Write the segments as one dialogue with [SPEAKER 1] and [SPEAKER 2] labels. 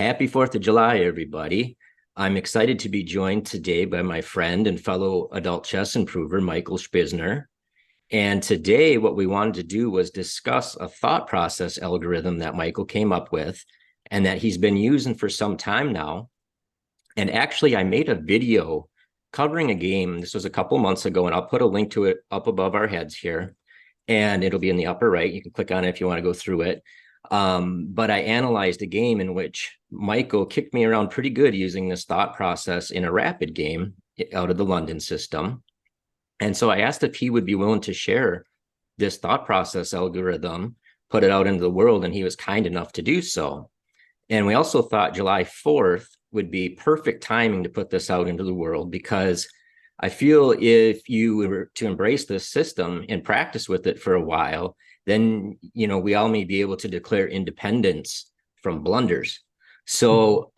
[SPEAKER 1] Happy 4th of July, everybody. I'm excited to be joined today by my friend and fellow adult chess improver, Michael Shpizner. And today, what we wanted to do was discuss a thought process algorithm that Michael came up with and that he's been using for some time now. And actually, I made a video covering a game. This was a couple months ago, and I'll put a link to it up above our heads here. And it'll be in the upper right. You can click on it if you want to go through it. But I analyzed a game in which Michael kicked me around pretty good using this thought process in a rapid game out of the London system. And so I asked if he would be willing to share this thought process algorithm, put it out into the world, and he was kind enough to do so. And we also thought July 4th would be perfect timing to put this out into the world, because I feel if you were to embrace this system and practice with it for a while, then, we all may be able to declare independence from blunders. So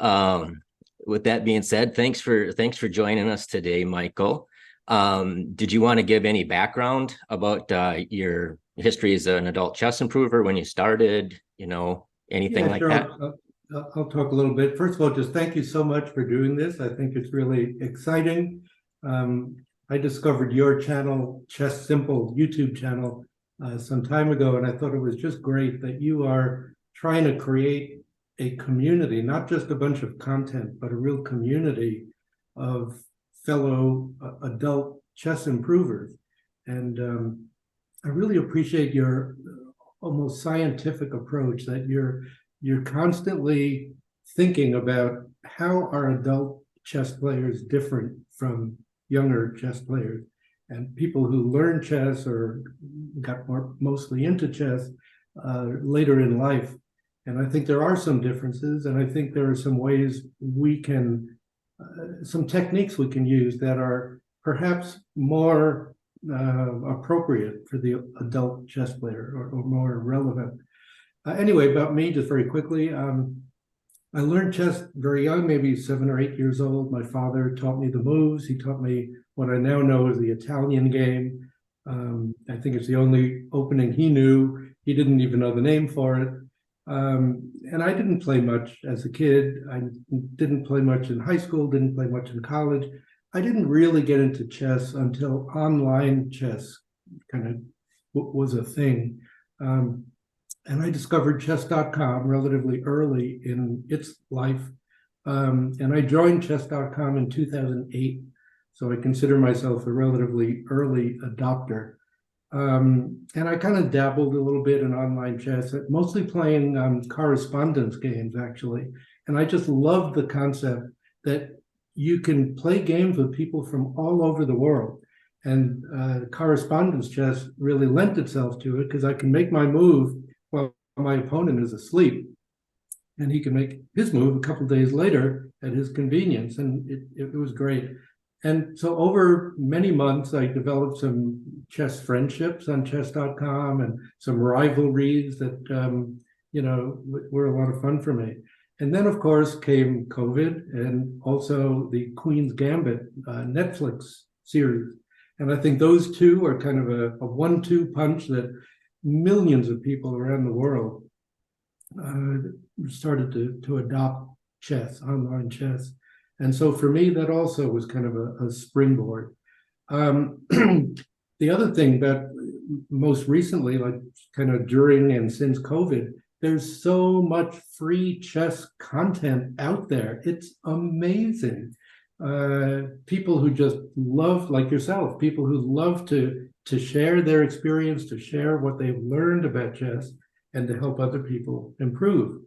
[SPEAKER 1] with that being said, thanks for joining us today, Michael. Did you want to give any background about your history as an adult chess improver, when you started, anything like that?
[SPEAKER 2] I'll talk a little bit. First of all, just thank you so much for doing this. I think it's really exciting. I discovered your channel, Chessimple YouTube channel, some time ago, and I thought it was just great that you are trying to create a community, not just a bunch of content, but a real community of fellow adult chess improvers. And I really appreciate your almost scientific approach, that you're constantly thinking about how are adult chess players different from younger chess players, and people who learn chess or got mostly into chess later in life. And I think there are some differences, and I think there are some ways we can, some techniques we can use that are perhaps more appropriate for the adult chess player, or more relevant. Anyway, about me, just very quickly, I learned chess very young, maybe 7 or 8 years old. My father taught me the moves. He taught me what I now know as the Italian game. I think it's the only opening he knew. He didn't even know the name for it. And I didn't play much as a kid. I didn't play much in high school, didn't play much in college. I didn't really get into chess until online chess kind of was a thing. And I discovered chess.com relatively early in its life. And I joined chess.com in 2008. So I consider myself a relatively early adopter. And I kind of dabbled a little bit in online chess, mostly playing correspondence games, actually. And I just loved the concept that you can play games with people from all over the world. And correspondence chess really lent itself to it, because I can make my move while my opponent is asleep, and he can make his move a couple of days later at his convenience. And it was great. And so over many months, I developed some chess friendships on chess.com, and some rivalries that, were a lot of fun for me. And then, of course, came COVID, and also the Queen's Gambit Netflix series. And I think those two are kind of a 1-2 punch that millions of people around the world started to adopt chess, online chess. And so for me, that also was kind of a springboard. The other thing that most recently, like kind of during and since COVID, there's so much free chess content out there. It's amazing. People who just love, like yourself, people who love to share their experience, to share what they've learned about chess, and to help other people improve.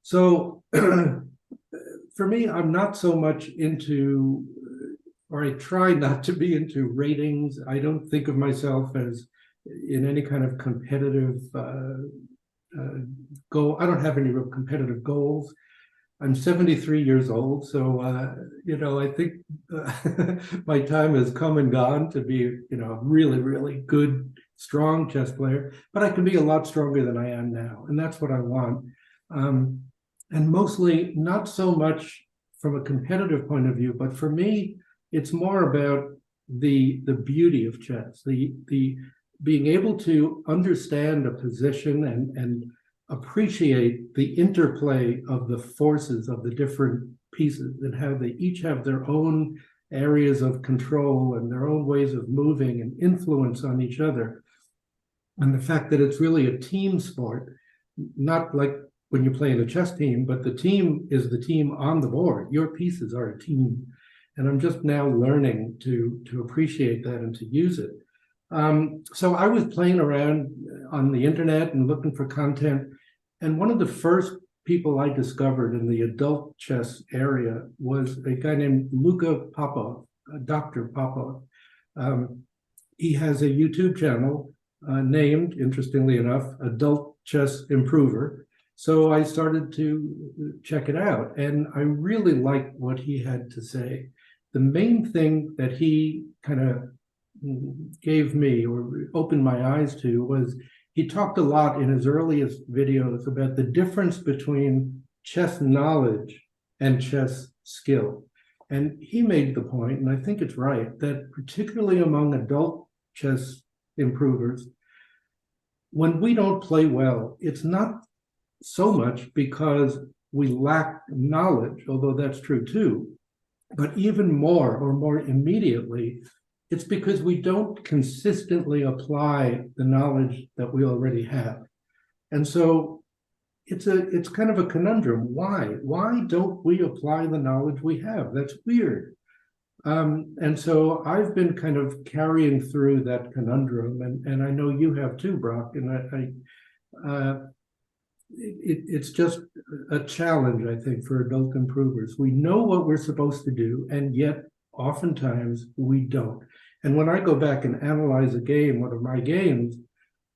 [SPEAKER 2] So for me, I'm not so much into, or I try not to be into ratings. I don't think of myself as in any kind of competitive goal. I don't have any real competitive goals. I'm 73 years old, so I think my time has come and gone to be, a really, really good, strong chess player. But I can be a lot stronger than I am now, and that's what I want. And mostly not so much from a competitive point of view, but for me, it's more about the beauty of chess, the being able to understand a position and appreciate the interplay of the forces of the different pieces and how they each have their own areas of control and their own ways of moving and influence on each other. And the fact that it's really a team sport, not like when you play in a chess team, but the team is the team on the board. Your pieces are a team. And I'm just now learning to appreciate that and to use it. So I was playing around on the internet and looking for content. And one of the first people I discovered in the adult chess area was a guy named Luka Popov, Dr. Popov. He has a YouTube channel named, interestingly enough, Adult Chess Improver. So I started to check it out, and I really liked what he had to say. The main thing that he kind of gave me or opened my eyes to was he talked a lot in his earliest videos about the difference between chess knowledge and chess skill. And he made the point, and I think it's right, that particularly among adult chess improvers, when we don't play well, it's not so much because we lack knowledge, although that's true too, but even more or more immediately, it's because we don't consistently apply the knowledge that we already have. And so it's kind of a conundrum. Why don't we apply the knowledge we have? That's weird. And so I've been kind of carrying through that conundrum, and I know you have too, Brock, and it's just a challenge, I think, for adult improvers. We know what we're supposed to do, and yet oftentimes we don't. And when I go back and analyze a game, one of my games,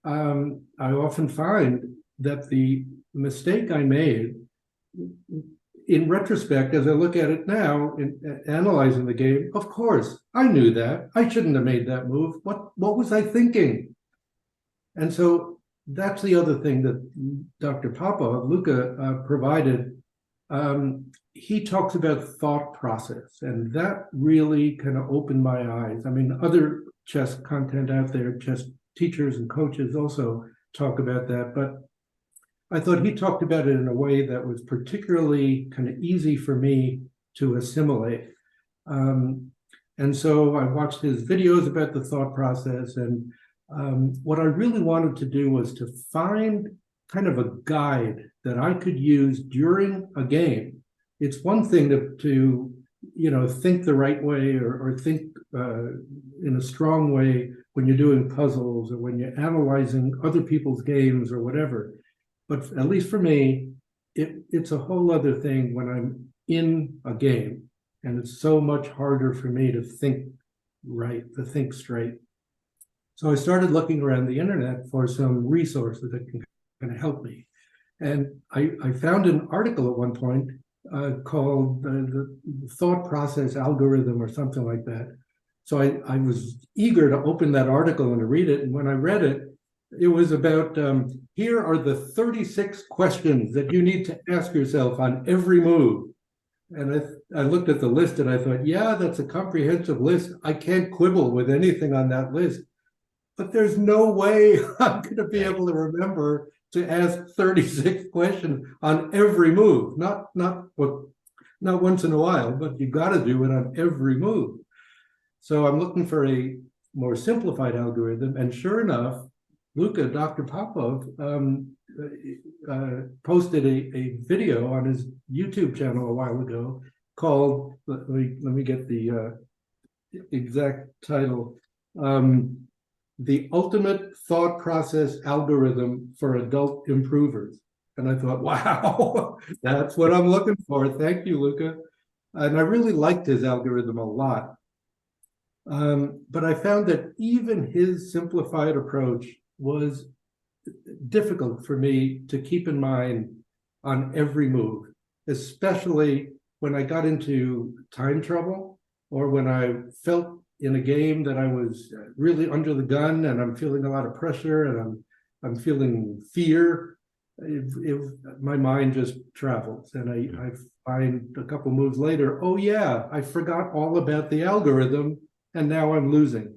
[SPEAKER 2] I often find that the mistake I made, in retrospect, as I look at it now, in analyzing the game, of course, I knew that. I shouldn't have made that move. What was I thinking? And so that's the other thing that Dr. Popov, Luka, provided. He talks about thought process, and that really kind of opened my eyes. I mean, other chess content out there, chess teachers and coaches also talk about that, but I thought he talked about it in a way that was particularly kind of easy for me to assimilate. And so I watched his videos about the thought process, and what I really wanted to do was to find kind of a guide that I could use during a game. It's one thing to think the right way or think in a strong way when you're doing puzzles or when you're analyzing other people's games or whatever. But at least for me, it's a whole other thing when I'm in a game, and it's so much harder for me to think right, to think straight. So I started looking around the internet for some resources that can kind of help me. And I found an article at one point called the thought process algorithm or something like that. So I was eager to open that article and to read it. And when I read it, it was about, here are the 36 questions that you need to ask yourself on every move. And I looked at the list and I thought, yeah, that's a comprehensive list. I can't quibble with anything on that list. But there's no way I'm going to be able to remember to ask 36 questions on every move. Not once in a while, but you got to do it on every move. So I'm looking for a more simplified algorithm. And sure enough, Luka, Dr. Popov, posted a video on his YouTube channel a while ago called, let me get the exact title, The Ultimate Thought Process Algorithm for Adult Improvers. And I thought, wow, that's what I'm looking for. Thank you, Luka. And I really liked his algorithm a lot. But I found that even his simplified approach was difficult for me to keep in mind on every move, especially when I got into time trouble or when I felt in a game that I was really under the gun and I'm feeling a lot of pressure and I'm feeling fear. My mind just travels, and I find a couple moves later, oh yeah, I forgot all about the algorithm and now I'm losing.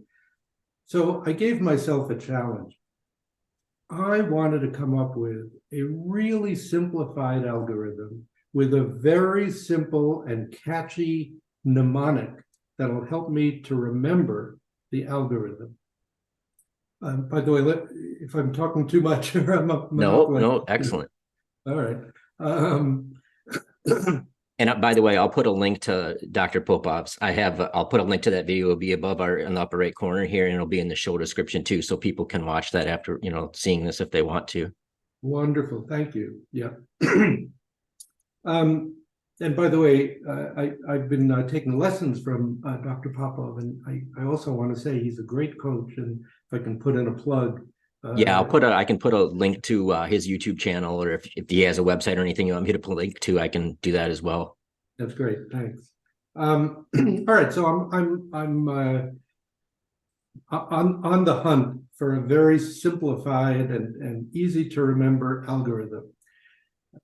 [SPEAKER 2] So I gave myself a challenge. I wanted to come up with a really simplified algorithm with a very simple and catchy mnemonic that'll help me to remember the algorithm. By the way, if I'm talking too much, I'm a
[SPEAKER 1] No, excellent.
[SPEAKER 2] All right. Um,
[SPEAKER 1] And by the way, I'll put a link to Dr. Popov's. I'll put a link to that video. It'll be above in the upper right corner here, and it'll be in the show description too, so people can watch that after, seeing this if they want to.
[SPEAKER 2] Wonderful. Thank you. Yeah. And by the way, I've been taking lessons from Dr. Popov, and I also want to say he's a great coach. And if I can put in a plug.
[SPEAKER 1] Yeah, I can put a link to his YouTube channel, or if he has a website or anything you want me to put a link to, I can do that as well.
[SPEAKER 2] That's great. Thanks. All right. So I'm on the hunt for a very simplified and easy to remember algorithm.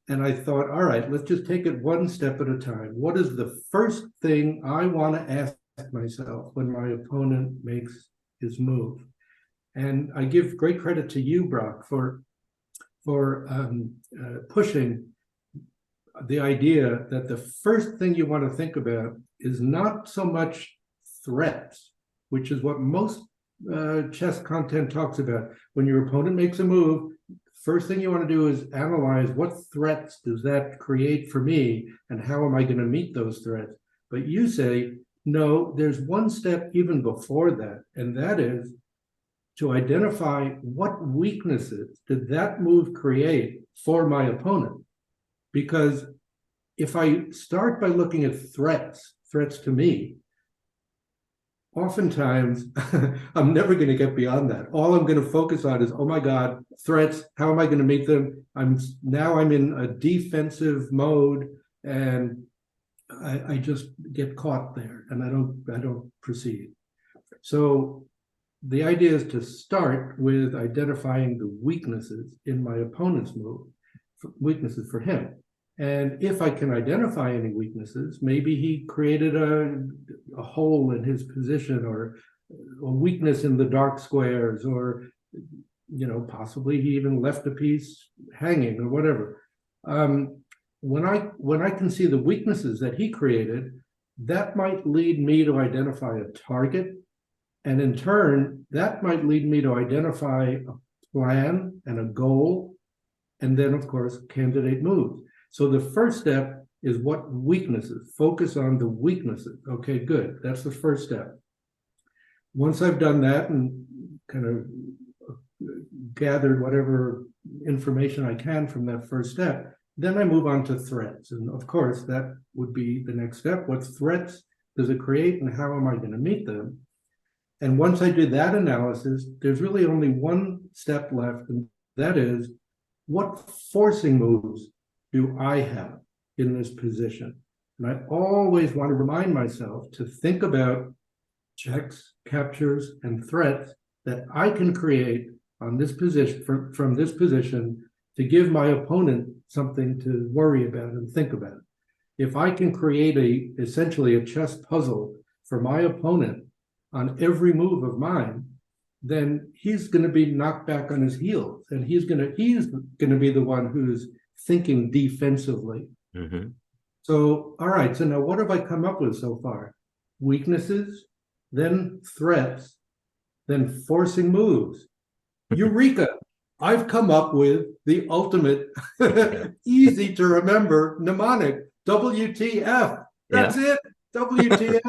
[SPEAKER 2] And I thought, all right, let's just take it one step at a time. What is the first thing I want to ask myself when my opponent makes his move? And I give great credit to you, Brock, for pushing the idea that the first thing you want to think about is not so much threats, which is what most chess content talks about. When your opponent makes a move, first thing you want to do is analyze what threats does that create for me, and how am I going to meet those threats? But you say, no, there's one step even before that, and that is to identify what weaknesses did that move create for my opponent. Because if I start by looking at threats to me, oftentimes I'm never going to get beyond that. All I'm going to focus on is, oh my God, threats, how am I going to meet them? I'm in a defensive mode, and I just get caught there, and I don't proceed. So the idea is to start with identifying the weaknesses in my opponent's move, weaknesses for him. And if I can identify any weaknesses, maybe he created a hole in his position, or a weakness in the dark squares, or possibly he even left a piece hanging or whatever. When I can see the weaknesses that he created, that might lead me to identify a target. And in turn, that might lead me to identify a plan and a goal, and then, of course, candidate moves. So the first step is what weaknesses, focus on the weaknesses. Okay, good. That's the first step. Once I've done that and kind of gathered whatever information I can from that first step, then I move on to threats. And of course, that would be the next step. What threats does it create, and how am I going to meet them? And once I do that analysis, there's really only one step left, and that is, what forcing moves do I have in this position? And I always want to remind myself to think about checks, captures, and threats that I can create on this position, from this position, to give my opponent something to worry about and think about. If I can create essentially a chess puzzle for my opponent on every move of mine, then he's going to be knocked back on his heels, and he's going to be the one who's thinking defensively.
[SPEAKER 1] Mm-hmm.
[SPEAKER 2] So, all right. So now, what have I come up with so far? Weaknesses, then threats, then forcing moves. Eureka! I've come up with the ultimate, easy to remember mnemonic. WTF. That's it. WTF.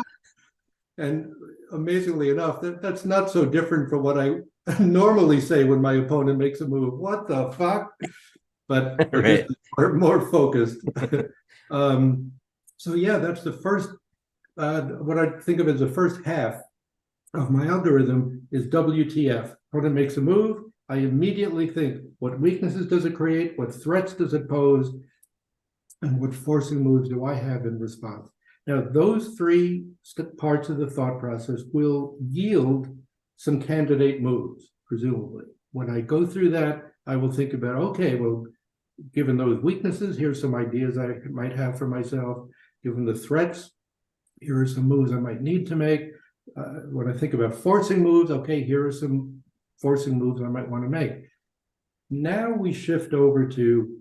[SPEAKER 2] And amazingly enough, that's not so different from what I normally say when my opponent makes a move. What the fuck? But
[SPEAKER 1] right.
[SPEAKER 2] more focused. So yeah, that's the first, what I think of as the first half of my algorithm is WTF. Opponent makes a move, I immediately think, what weaknesses does it create? What threats does it pose? And what forcing moves do I have in response? Now, those three parts of the thought process will yield some candidate moves, presumably. When I go through that, I will think about, okay, well, given those weaknesses, here's some ideas I might have for myself. Given the threats, here are some moves I might need to make. When I think about forcing moves, okay, here are some forcing moves I might want to make. Now we shift over to,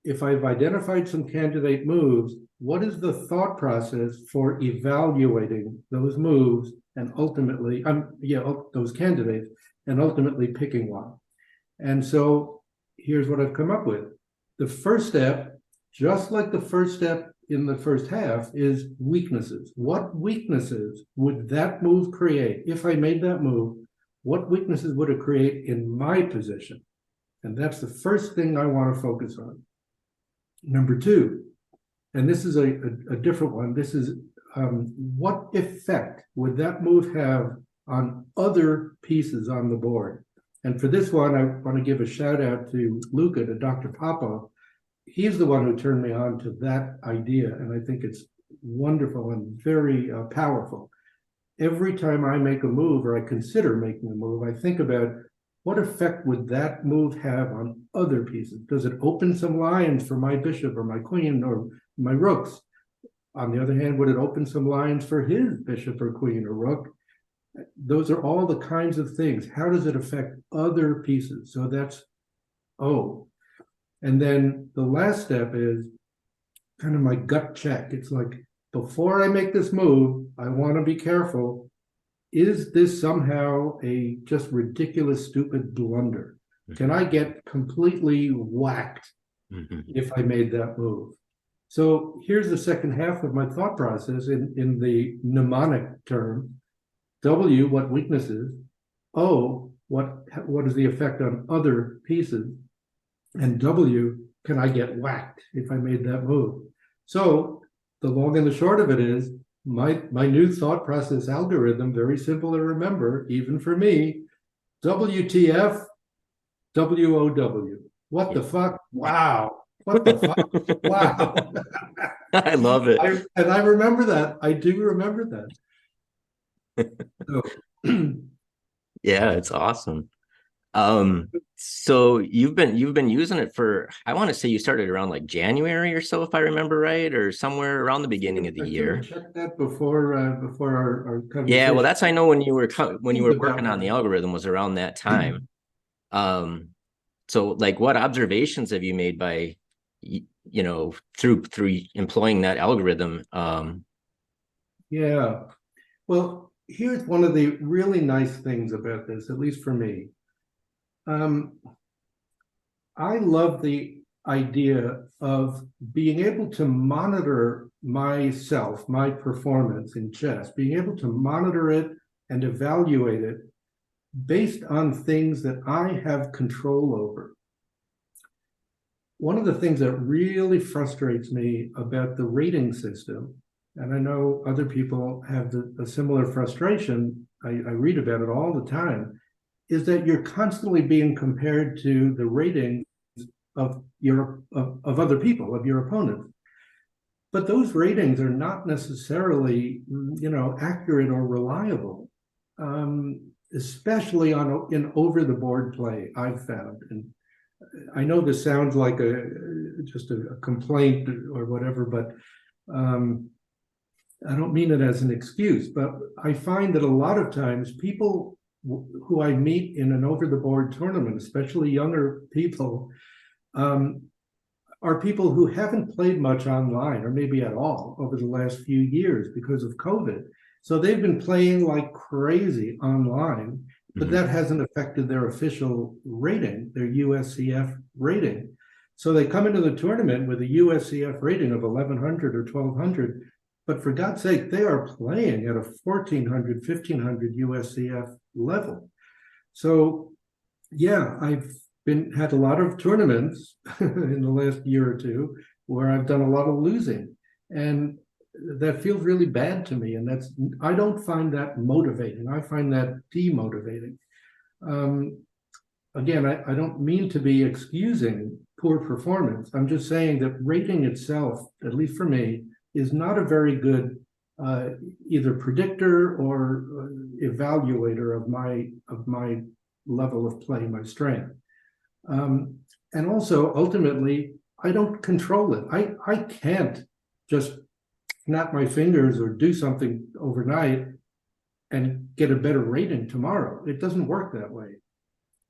[SPEAKER 2] if I've identified some candidate moves, what is the thought process for evaluating those moves and ultimately, those candidates, and ultimately picking one? And so here's what I've come up with. The first step, just like the first step in the first half, is weaknesses. What weaknesses would that move create? If I made that move, what weaknesses would it create in my position? And that's the first thing I want to focus on. Number two, and this is a different one, this is what effect would that move have on other pieces on the board? And for this one, I want to give a shout out to Luka, to Dr. Popov. He's the one who turned me on to that idea, and I think it's wonderful and very powerful. Every time I make a move, or I consider making a move, I think about, what effect would that move have on other pieces? Does it open some lines for my bishop or my queen or my rooks? On the other hand, would it open some lines for his bishop or queen or rook? Those are all the kinds of things. How does it affect other pieces? So that's O. And then the last step is kind of my gut check. It's like, before I make this move, I want to be careful. Is this somehow a just ridiculous, stupid blunder? Can I get completely whacked if I made that move? So here's the second half of my thought process in the mnemonic term. W, what weaknesses? O, what is the effect on other pieces? And W, can I get whacked if I made that move? So the long and the short of it is, my new thought process algorithm, very simple to remember, even for me, WTF, WOW. What the fuck? Wow. What the fuck? Wow.
[SPEAKER 1] I love it.
[SPEAKER 2] And I remember that. I do remember that. So,
[SPEAKER 1] yeah, it's awesome. So you've been using it for, I want to say you started around like January or so, if I remember right, or somewhere around the beginning of the year.
[SPEAKER 2] Check that before our conversation.
[SPEAKER 1] Yeah, well, that's, I know when you were working on the algorithm was around that time. So like, what observations have you made by, through employing that algorithm?
[SPEAKER 2] Yeah, well, here's one of the really nice things about this, at least for me. I love the idea of being able to monitor myself, my performance in chess, being able to monitor it and evaluate it based on things that I have control over. One of the things that really frustrates me about the rating system, and I know other people have a similar frustration, I read about it all the time, is that you're constantly being compared to the ratings of other people, of your opponents. But those ratings are not necessarily, accurate or reliable, especially in over-the-board play, I've found. And I know this sounds like just a complaint or whatever, but I don't mean it as an excuse, but I find that a lot of times people who I meet in an over-the-board tournament, especially younger people, are people who haven't played much online or maybe at all over the last few years because of COVID. So they've been playing like crazy online, but that hasn't affected their official rating, their USCF rating. So they come into the tournament with a USCF rating of 1,100 or 1,200, but for God's sake, they are playing at a 1,400, 1,500 USCF level. So yeah, I've had a lot of tournaments in the last year or two where I've done a lot of losing, and that feels really bad to me. And I don't find that motivating. I find that demotivating. Again, I don't mean to be excusing poor performance. I'm just saying that rating itself, at least for me, is not a very good either predictor or evaluator of my level of play, my strength. And also, ultimately, I don't control it. I can't just snap my fingers or do something overnight and get a better rating tomorrow. It doesn't work that way.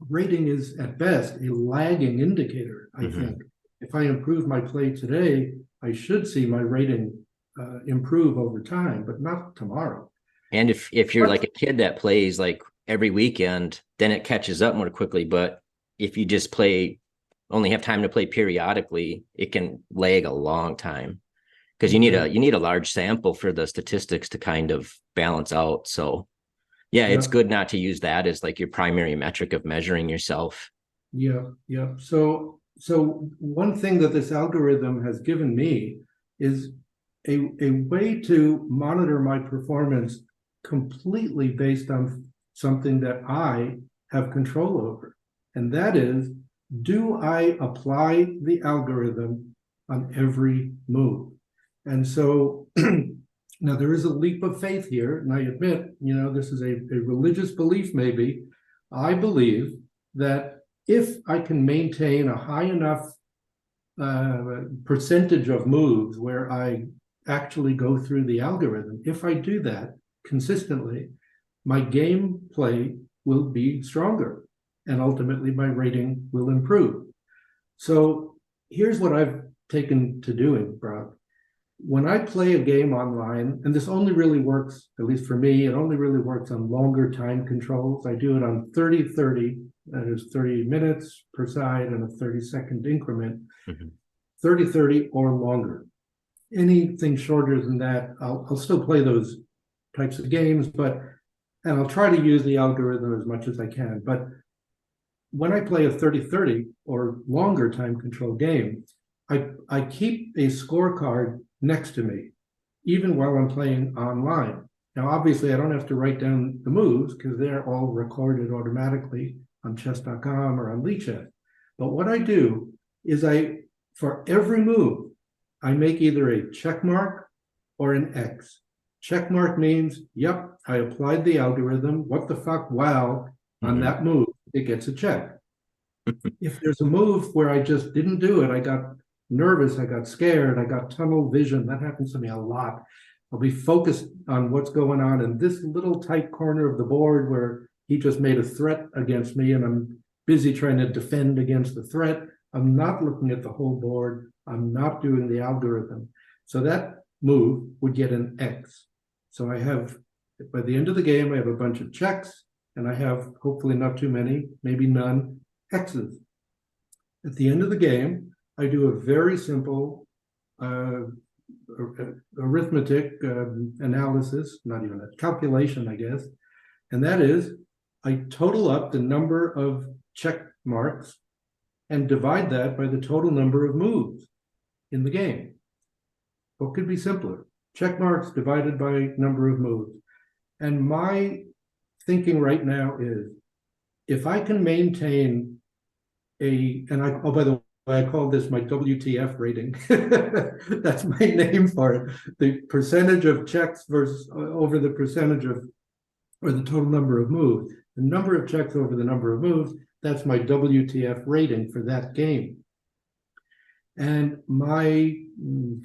[SPEAKER 2] rating is at best a lagging indicator, I think. If I improve my play today, I should see my rating improve over time, but not tomorrow.
[SPEAKER 1] And if you're like a kid that plays like every weekend, then it catches up more quickly. But if you just only have time to play periodically, it can lag a long time because you need a large sample for the statistics to kind of balance out. So yeah, it's good not to use that as like your primary metric of measuring yourself.
[SPEAKER 2] Yeah. So one thing that this algorithm has given me is a way to monitor my performance completely based on something that I have control over. And that is, do I apply the algorithm on every move? And so now there is a leap of faith here, and I admit, this is a religious belief maybe. I believe that if I can maintain a high enough percentage of moves where I actually go through the algorithm, if I do that consistently, my gameplay will be stronger, and ultimately my rating will improve. So here's what I've taken to doing, Brock. When I play a game online, and this only really works, at least for me, it only really works on longer time controls. I do it on 30-30, that is 30 minutes per side and a 30-second increment, 30-30 or longer. Anything shorter than that, I'll still play those types of games, and I'll try to use the algorithm as much as I can. But when I play a 30-30 or longer time control game, I keep a scorecard next to me, even while I'm playing online. Now, obviously, I don't have to write down the moves because they're all recorded automatically on chess.com or on Lichess. But what I do is for every move, I make either a check mark or an X. Check mark means, yep, I applied the algorithm. What the fuck, wow, on that move, it gets a check. If there's a move where I just didn't do it, I got nervous, I got scared, I got tunnel vision. That happens to me a lot. I'll be focused on what's going on in this little tight corner of the board where he just made a threat against me, and I'm busy trying to defend against the threat. I'm not looking at the whole board. I'm not doing the algorithm. So that move would get an X. So I have, by the end of the game, I have a bunch of checks, and I have, hopefully not too many, maybe none, X's. At the end of the game, I do a very simple arithmetic analysis, not even a calculation, I guess. And that is, I total up the number of check marks and divide that by the total number of moves in the game. What could be simpler? Check marks divided by number of moves. And my thinking right now is, if I can maintain oh, by the way, I call this my WTF rating. That's my name for it. The percentage of checks versus over the percentage of, or the total number of moves. The number of checks over the number of moves, that's my WTF rating for that game. And my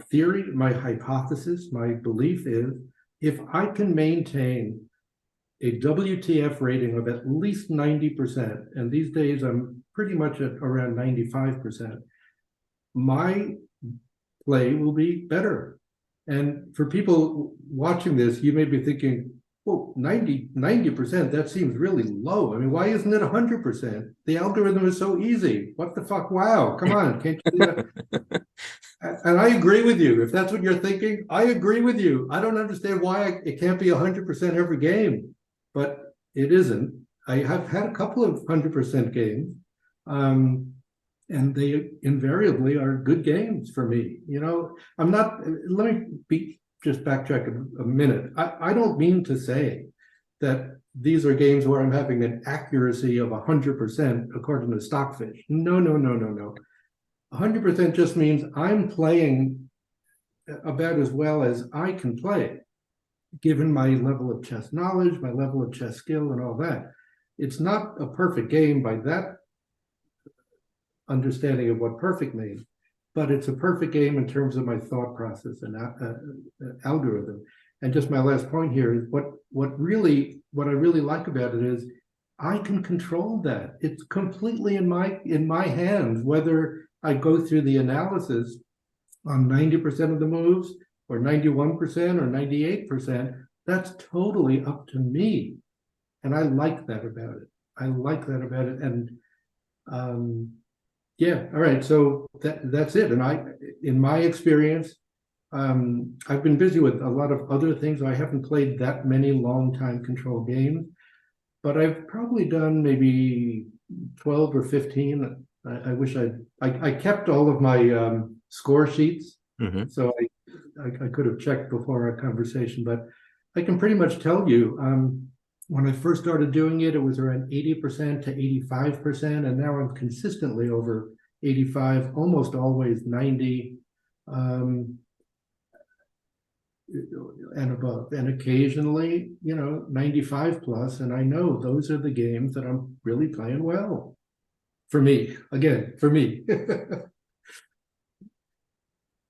[SPEAKER 2] theory, my hypothesis, my belief is, if I can maintain a WTF rating of at least 90%, and these days I'm pretty much at around 95%, my play will be better. And for people watching this, you may be thinking, well, 90%, that seems really low. I mean, why isn't it 100%? The algorithm is so easy. What the fuck? Wow, come on, can't you do that? And I agree with you. If that's what you're thinking, I agree with you. I don't understand why it can't be 100% every game, but it isn't. I have had a couple of 100% games, and they invariably are good games for me. I'm not, let me just backtrack a minute. I don't mean to say that these are games where I'm having an accuracy of 100% according to Stockfish. No. 100% just means I'm playing about as well as I can play, given my level of chess knowledge, my level of chess skill, and all that. It's not a perfect game by that understanding of what perfect means, but it's a perfect game in terms of my thought process and algorithm. And just my last point here is what I really like about it is I can control that. It's completely in my hands, whether I go through the analysis on 90% of the moves or 91% or 98%. That's totally up to me. And I like that about it. I like that about it. And yeah, all right. So that's it. And in my experience, I've been busy with a lot of other things. I haven't played that many long time control games, but I've probably done maybe 12 or 15. I wish I kept all of my score sheets.
[SPEAKER 1] Mhm.
[SPEAKER 2] So I could have checked before our conversation, but I can pretty much tell you, when I first started doing it, it was around 80% to 85%, and now I'm consistently over 85, almost always 90, and above, and occasionally, 95 plus, and I know those are the games that I'm really playing well. For me, again, for me.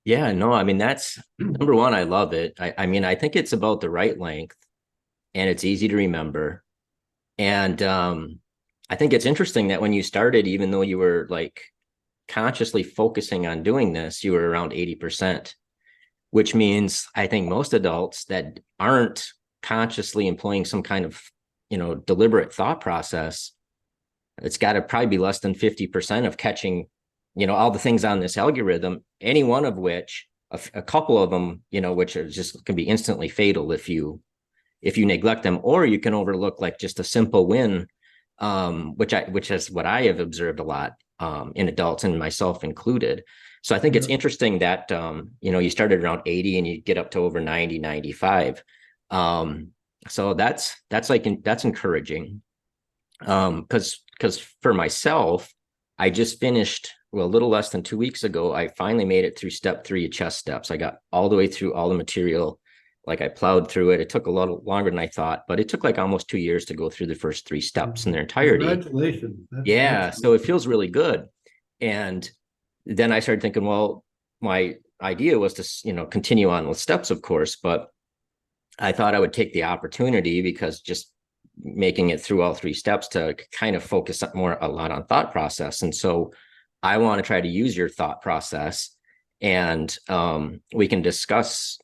[SPEAKER 1] Yeah, no, I mean, that's number one. I love it. I mean, I think it's about the right length and it's easy to remember. And I think it's interesting that when you started, even though you were like consciously focusing on doing this, you were around 80%, which means I think most adults that aren't consciously employing some kind of, deliberate thought process, it's got to probably be less than 50% of catching, all the things on this algorithm, any one of which, a couple of them, which are just can be instantly fatal if you neglect them, or you can overlook like just a simple win, which is what I have observed a lot in adults and myself included. So I think it's interesting that you started around 80 and you get up to over 90, 95. So that's encouraging. Because for myself, I just finished, well, a little less than 2 weeks ago, I finally made it through step 3 of chess steps. I got all the way through all the material. Like I plowed through it. It took a lot longer than I thought, but it took like almost 2 years to go through the first 3 steps in their entirety.
[SPEAKER 2] Congratulations.
[SPEAKER 1] Yeah. So it feels really good. And then I started thinking, well, my idea was to, continue on with steps, of course, but I thought I would take the opportunity, because just making it through all 3 steps, to kind of focus a lot on thought process. And so I want to try to use your thought process, and we can discuss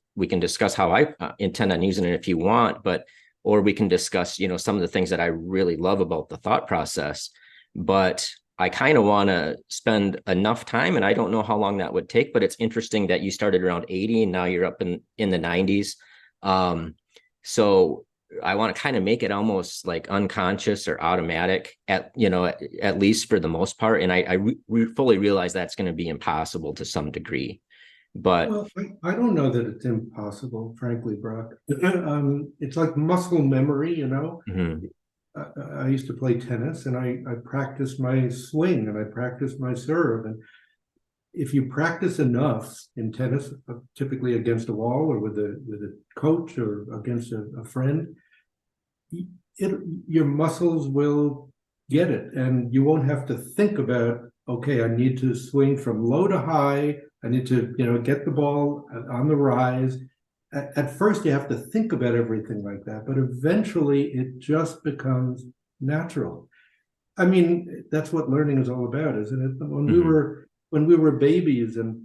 [SPEAKER 1] how I intend on using it if you want, or we can discuss, some of the things that I really love about the thought process. But I kind of want to spend enough time, and I don't know how long that would take, but it's interesting that you started around 80 and now you're up in the 90s. So I want to kind of make it almost like unconscious or automatic at least for the most part. And I fully realize that's going to be impossible to some degree, but
[SPEAKER 2] well, I don't know that it's impossible, frankly, Brock. It's like muscle memory,
[SPEAKER 1] Mhm.
[SPEAKER 2] I used to play tennis, and I practiced my swing and I practiced my serve. And if you practice enough in tennis, typically against a wall or with a coach or against a friend, your muscles will get it, and you won't have to think about, okay, I need to swing from low to high. I need to, get the ball on the rise. At first, you have to think about everything like that, but eventually it just becomes natural. I mean, that's what learning is all about, isn't it? When we were babies and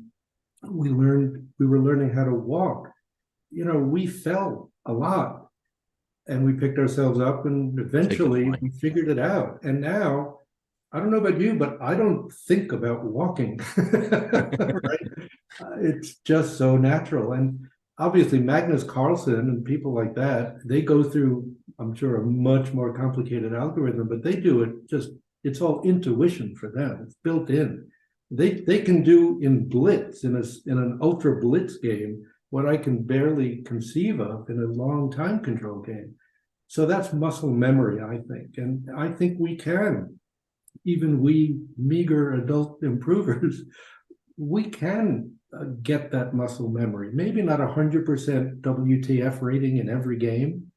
[SPEAKER 2] we were learning how to walk, we fell a lot and we picked ourselves up, and eventually we figured it out. And now, I don't know about you, but I don't think about walking. Right? It's just so natural. And obviously Magnus Carlsen and people like that, they go through, I'm sure, a much more complicated algorithm, but they do it it's all intuition for them. It's built in. They can do in blitz, in an ultra blitz game, what I can barely conceive of in a long time control game. So that's muscle memory, I think. And I think we can, even we meager adult improvers, we can get that muscle memory. Maybe not 100% WTF rating in every game,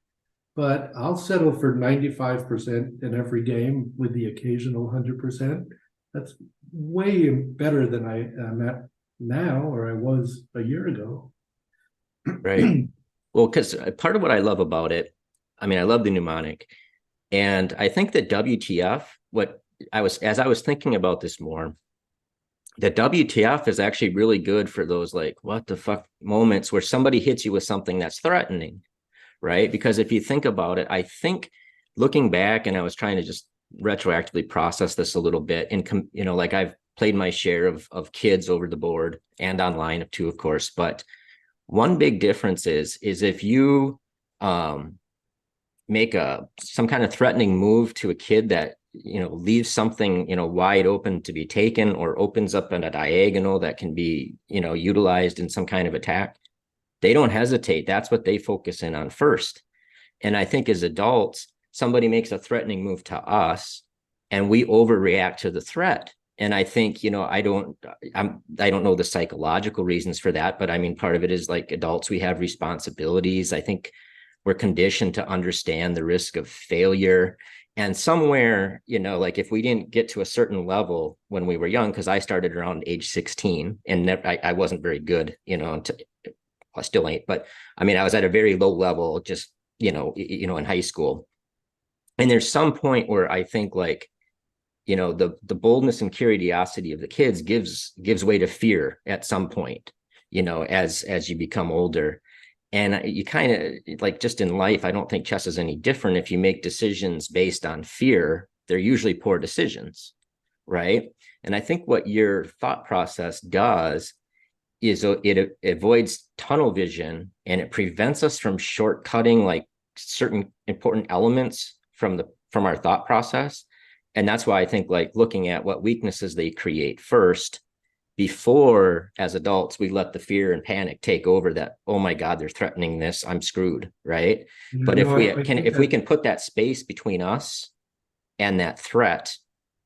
[SPEAKER 2] but I'll settle for 95% in every game with the occasional 100%. That's way better than I am at now, or I was a year ago.
[SPEAKER 1] Right. Well, because part of what I love about it, I mean, I love the mnemonic, And I think that WTF, as I was thinking about this more, the WTF is actually really good for those like, what the fuck moments where somebody hits you with something that's threatening, right? Because if you think about it, I think looking back, and I was trying to just retroactively process this a little bit, and like I've played my share of kids over the board and online too, of course. But one big difference is if you make some kind of threatening move to a kid that leaves something wide open to be taken, or opens up in a diagonal that can be utilized in some kind of attack, they don't hesitate. That's what they focus in on first. And I think as adults, somebody makes a threatening move to us and we overreact to the threat. And I think, I don't know the psychological reasons for that, but I mean, part of it is like adults, we have responsibilities. I think we're conditioned to understand the risk of failure. And somewhere, like if we didn't get to a certain level when we were young, because I started around age 16 and I wasn't very good, until, I still ain't, but I mean, I was at a very low level, just, in high school. And there's some point where I think like, the boldness and curiosity of the kids gives way to fear at some point, as you become older. And you kind of like, just in life, I don't think chess is any different. If you make decisions based on fear, they're usually poor decisions, right? And I think what your thought process does is it avoids tunnel vision, and it prevents us from shortcutting like certain important elements from our thought process. And that's why I think like looking at what weaknesses they create first, before as adults we let the fear and panic take over, that, oh my God, they're threatening this, I'm screwed, right? But if we can put that space between us and that threat,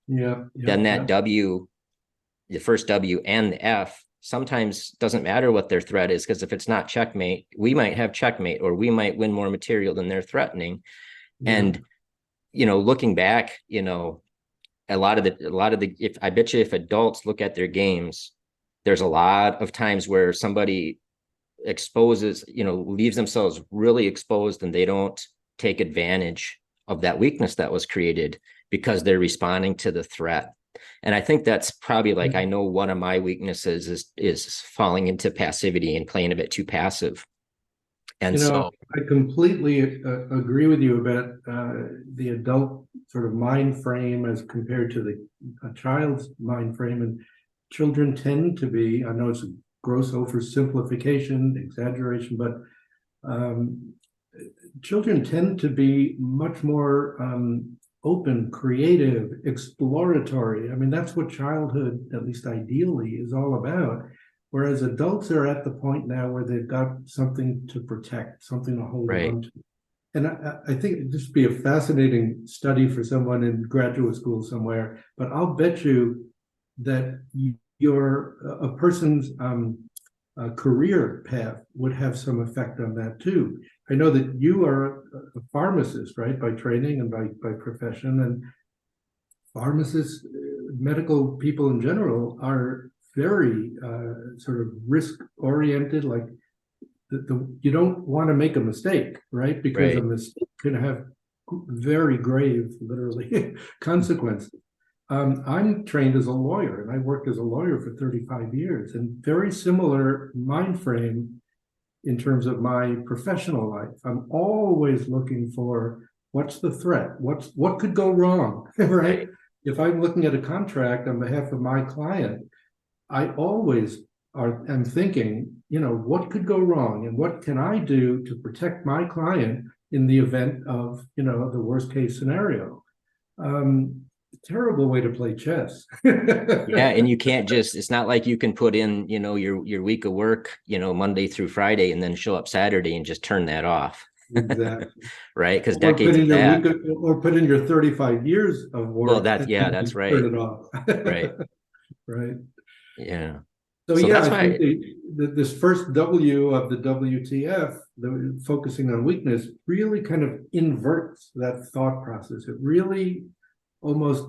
[SPEAKER 1] then that W, the first W and the F, sometimes doesn't matter what their threat is, because if it's not checkmate, we might have checkmate, or we might win more material than they're threatening. And looking back, a lot of the if I bet you if adults look at their games, there's a lot of times where somebody exposes, leaves themselves really exposed, and they don't take advantage of that weakness that was created because they're responding to the threat. And I think that's probably like, I know one of my weaknesses is falling into passivity and playing a bit too passive. And so
[SPEAKER 2] I completely agree with you about the adult sort of mind frame as compared to a child's mind frame. And children tend to be, I know it's a gross oversimplification, exaggeration, but children tend to be much more open, creative, exploratory. I mean, that's what childhood, at least ideally, is all about. Whereas adults are at the point now where they've got something to protect, something to hold on to. And I think it'd just be a fascinating study for someone in graduate school somewhere. But I'll bet you that a person's career path would have some effect on that too. I know that you are a pharmacist, right, by training and by profession. And pharmacists, medical people in general, are very sort of risk-oriented. Like you don't want to make a mistake, right? Because a mistake can have very grave, literally, consequences. I'm trained as a lawyer, and I worked as a lawyer for 35 years, and very similar mind frame in terms of my professional life. I'm always looking for what's the threat, what could go wrong, right? If I'm looking at a contract on behalf of my client, I always am thinking, what could go wrong, and what can I do to protect my client in the event of, the worst case scenario. Terrible way to play chess.
[SPEAKER 1] Yeah, and you can't it's not like you can put in, your week of work, Monday through Friday, and then show up Saturday and just turn that off.
[SPEAKER 2] Exactly.
[SPEAKER 1] Right? Because decades of that.
[SPEAKER 2] Or put in your 35 years of work.
[SPEAKER 1] Well, that's right.
[SPEAKER 2] Turn it off.
[SPEAKER 1] Right.
[SPEAKER 2] Right.
[SPEAKER 1] Yeah.
[SPEAKER 2] So yeah, I think this first W of the WTF, focusing on weakness, really kind of inverts that thought process. It really almost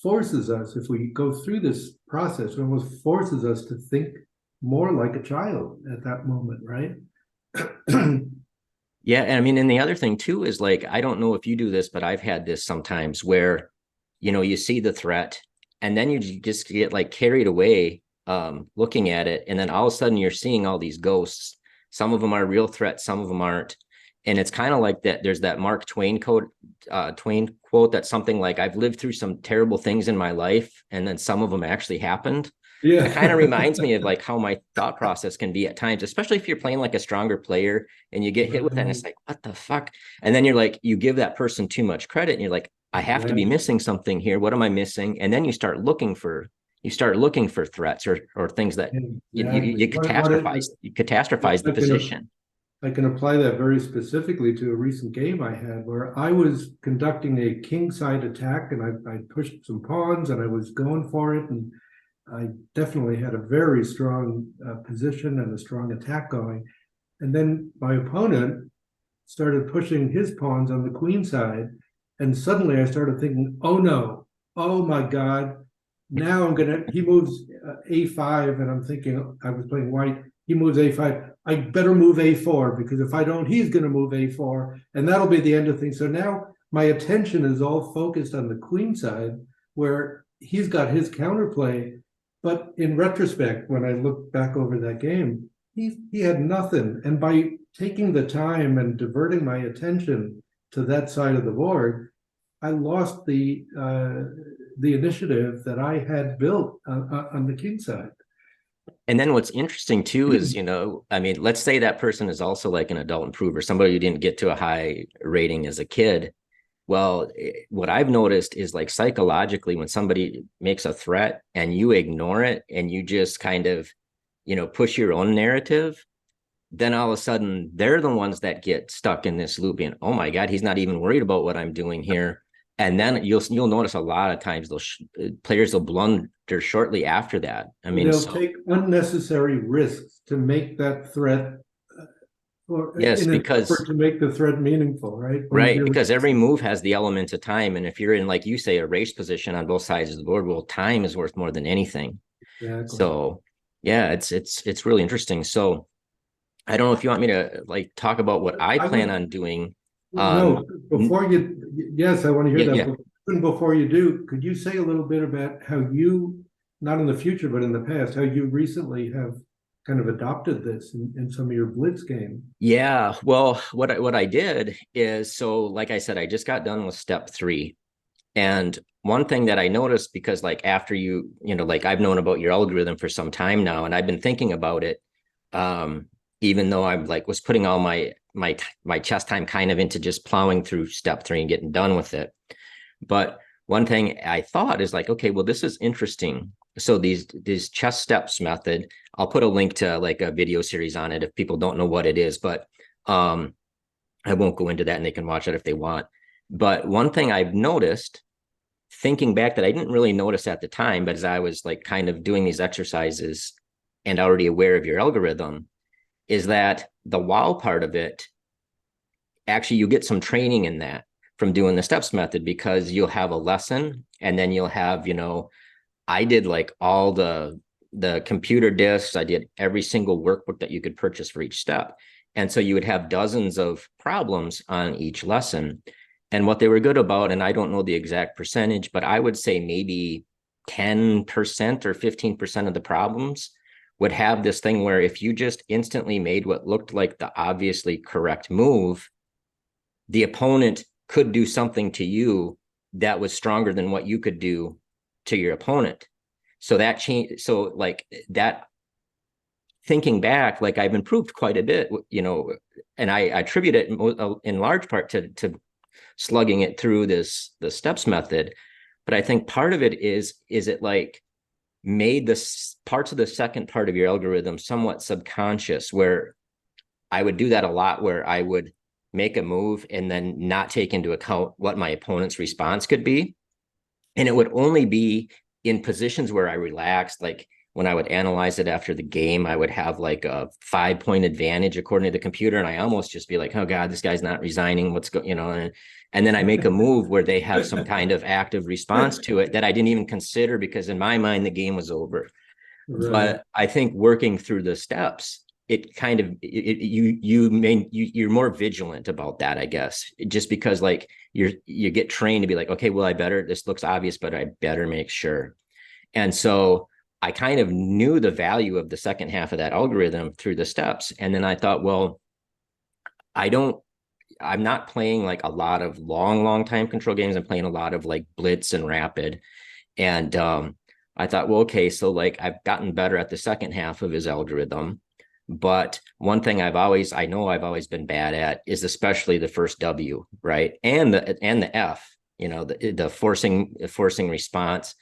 [SPEAKER 2] forces us, if we go through this process, it almost forces us to think more like a child at that moment, right?
[SPEAKER 1] Yeah, and I mean, and the other thing too is like, I don't know if you do this, but I've had this sometimes where, you see the threat and then you just get like carried away looking at it. And then all of a sudden you're seeing all these ghosts. Some of them are real threats, some of them aren't. And it's kind of like that. There's that Mark Twain quote that's something like, I've lived through some terrible things in my life, and then some of them actually happened. That kind of
[SPEAKER 2] Yeah.
[SPEAKER 1] reminds me of like how my thought process can be at times, especially if you're playing like a stronger player and you get hit with that and it's like, what the fuck? And then you're like, you give that person too much credit and you're like, I have to be
[SPEAKER 2] Exactly.
[SPEAKER 1] missing something here. What am I missing? And then you start looking for threats or things that
[SPEAKER 2] Exactly.
[SPEAKER 1] you catastrophize the
[SPEAKER 2] I can
[SPEAKER 1] position.
[SPEAKER 2] I can apply that very specifically to a recent game I had where I was conducting a king side attack and I pushed some pawns and I was going for it, and I definitely had a very strong position and a strong attack going. And then my opponent started pushing his pawns on the queen side. And suddenly I started thinking, oh no, oh my God. Now he moves a5, and I'm thinking, I was playing white. He moves a5. I better move a4 because if I don't, he's going to move a4, and that'll be the end of things. So now my attention is all focused on the queen side where he's got his counterplay. But in retrospect, when I look back over that game, he had nothing. And by taking the time and diverting my attention to that side of the board, I lost the initiative that I had built on the king side.
[SPEAKER 1] And then what's interesting too is, I mean, let's say that person is also like an adult improver, somebody who didn't get to a high rating as a kid. Well, what I've noticed is like psychologically, when somebody makes a threat and you ignore it and you just kind of, push your own narrative, then all of a sudden they're the ones that get stuck in this loop and, oh my God, he's not even worried about what I'm doing here. And then you'll notice a lot of times those players will blunder shortly after that. I mean,
[SPEAKER 2] They'll
[SPEAKER 1] so
[SPEAKER 2] take unnecessary risks to make that threat, or
[SPEAKER 1] yes,
[SPEAKER 2] in an effort
[SPEAKER 1] because
[SPEAKER 2] to make the threat meaningful, right? When
[SPEAKER 1] right,
[SPEAKER 2] really,
[SPEAKER 1] because every move has the element of time. And if you're in, like you say, a race position on both sides of the board, well, time is worth more than anything.
[SPEAKER 2] exactly.
[SPEAKER 1] So yeah, it's really interesting. So I don't know if you want me to like talk about what I
[SPEAKER 2] I
[SPEAKER 1] plan
[SPEAKER 2] would
[SPEAKER 1] on doing.
[SPEAKER 2] no, before you, yes, I want to hear
[SPEAKER 1] Yeah,
[SPEAKER 2] that.
[SPEAKER 1] yeah.
[SPEAKER 2] But even before you do, could you say a little bit about how you, not in the future, but in the past, how you recently have kind of adopted this in some of your blitz game?
[SPEAKER 1] Yeah, well, what I did is, so like I said, I just got done with step 3. And one thing that I noticed, because like after like I've known about your algorithm for some time now, and I've been thinking about it, um, even though I'm like was putting all my chess time kind of into just plowing through step 3 and getting done with it. But one thing I thought is like, okay, well, this is interesting. So these chess steps method, I'll put a link to like a video series on it if people don't know what it is, but um, I won't go into that and they can watch it if they want. But one thing I've noticed thinking back that I didn't really notice at the time, but as I was like kind of doing these exercises and already aware of your algorithm, is that the wow part of it, actually you get some training in that from doing the steps method, because you'll have a lesson and then you'll have, I did like all the computer discs, I did every single workbook that you could purchase for each step. And so you would have dozens of problems on each lesson. And what they were good about, and I don't know the exact percentage, but I would say maybe 10% or 15% of the problems would have this thing where if you just instantly made what looked like the obviously correct move, the opponent could do something to you that was stronger than what you could do to your opponent. So that change, so like that, thinking back, like I've improved quite a bit, and I attribute it in large part to slugging it through the steps method. But I think part of it is it like made the parts of the second part of your algorithm somewhat subconscious, where I would do that a lot, where I would make a move and then not take into account what my opponent's response could be. And it would only be in positions where I relaxed, like when I would analyze it after the game, I would have like a 5-point advantage according to the computer. And I almost just be like, oh God, this guy's not resigning. What's and then I make a move where they have some kind of active response to it that I didn't even consider, because in my mind, the game was over.
[SPEAKER 2] Right.
[SPEAKER 1] But I think working through the steps it kind of you're more vigilant about that, I guess, just because like you get trained to be like, okay, well, this looks obvious, but I better make sure. And so I kind of knew the value of the second half of that algorithm through the steps. And then I thought, well, I'm not playing like a lot of long time control games. I'm playing a lot of like blitz and rapid. And I thought, well, okay, so like I've gotten better at the second half of his algorithm. But one thing I've always been bad at is especially the first W, right? And the F, the forcing response,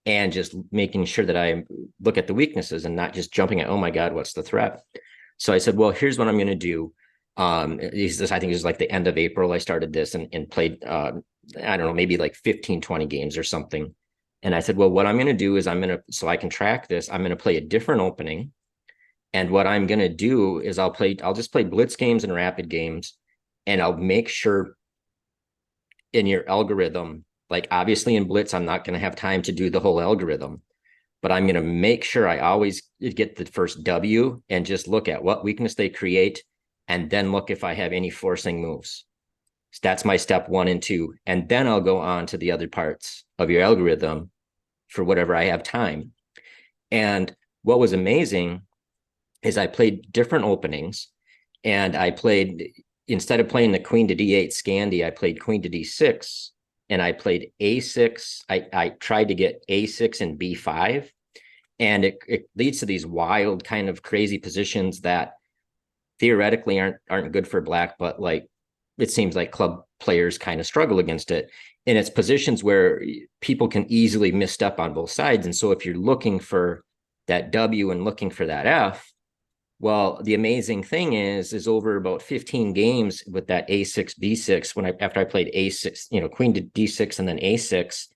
[SPEAKER 1] and just making sure that I look at the weaknesses and not just jumping at, oh my God, what's the threat? So I said, well, here's what I'm going to do. I think it was like the end of April, I started this and played, I don't know, maybe like 15, 20 games or something. And I said, well, what I'm going to do is so I can track this, I'm going to play a different opening. And what I'm going to do is I'll just play blitz games and rapid games. And I'll make sure in your algorithm, like obviously in blitz, I'm not going to have time to do the whole algorithm, but I'm going to make sure I always get the first W and just look at what weakness they create. And then look if I have any forcing moves. So that's my step 1 and 2. And then I'll go on to the other parts of your algorithm for whatever I have time. And what was amazing is I played different openings, and instead of playing the queen to D8 Scandi, I played queen to D6, and I played A6. I tried to get A6 and B5, and it leads to these wild kind of crazy positions that theoretically aren't good for black, but like it seems like club players kind of struggle against it. And it's positions where people can easily misstep on both sides. And so if you're looking for that W and looking for that F, well, the amazing thing is over about 15 games with that A6, B6, after I played A6, queen to D6 and then A6,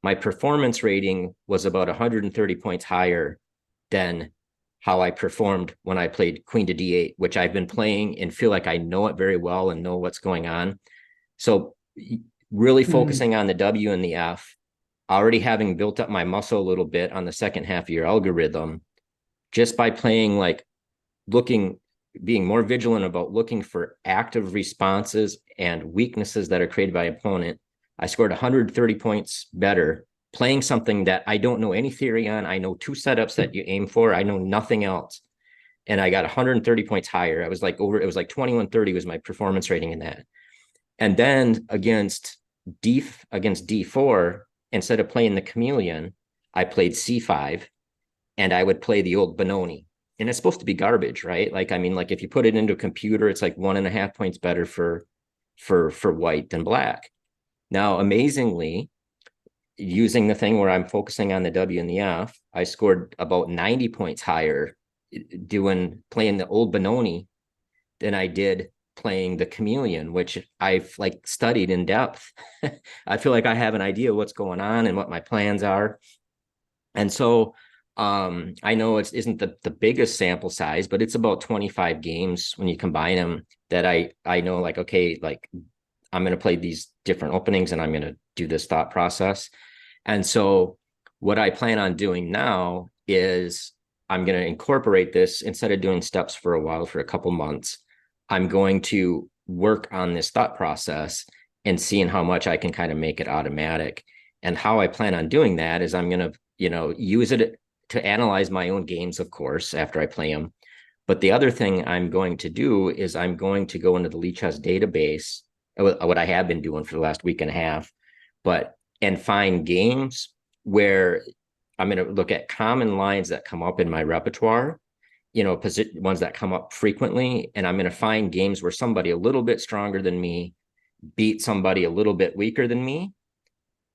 [SPEAKER 1] my performance rating was about 130 points higher than how I performed when I played queen to D8, which I've been playing and feel like I know it very well and know what's going on. So really focusing on the W and the F, already having built up my muscle a little bit on the second half of your algorithm, just by playing being more vigilant about looking for active responses and weaknesses that are created by opponent, I scored 130 points better playing something that I don't know any theory on. I know 2 setups that you aim for. I know nothing else. And I got 130 points higher. It was like 2130 was my performance rating in that. And then against D4, instead of playing the chameleon, I played C5, and I would play the old Benoni. And it's supposed to be garbage, right? Like, I mean, like if you put it into a computer, it's like 1.5 points better for white than black. Now, amazingly, using the thing where I'm focusing on the W and the F, I scored about 90 points higher playing the old Benoni than I did playing the chameleon, which I've like studied in depth. I feel like I have an idea what's going on and what my plans are. And so I know it isn't the biggest sample size, but it's about 25 games when you combine them that I know like, okay, like I'm going to play these different openings and I'm going to do this thought process. And so what I plan on doing now is I'm going to incorporate this instead of doing steps for a while, for a couple months. I'm going to work on this thought process and seeing how much I can kind of make it automatic. And how I plan on doing that is I'm going to, use it to analyze my own games, of course, after I play them. But the other thing I'm going to do is I'm going to go into the Lichess database, what I have been doing for the last week and a half, and find games where I'm going to look at common lines that come up in my repertoire, ones that come up frequently. And I'm going to find games where somebody a little bit stronger than me beat somebody a little bit weaker than me,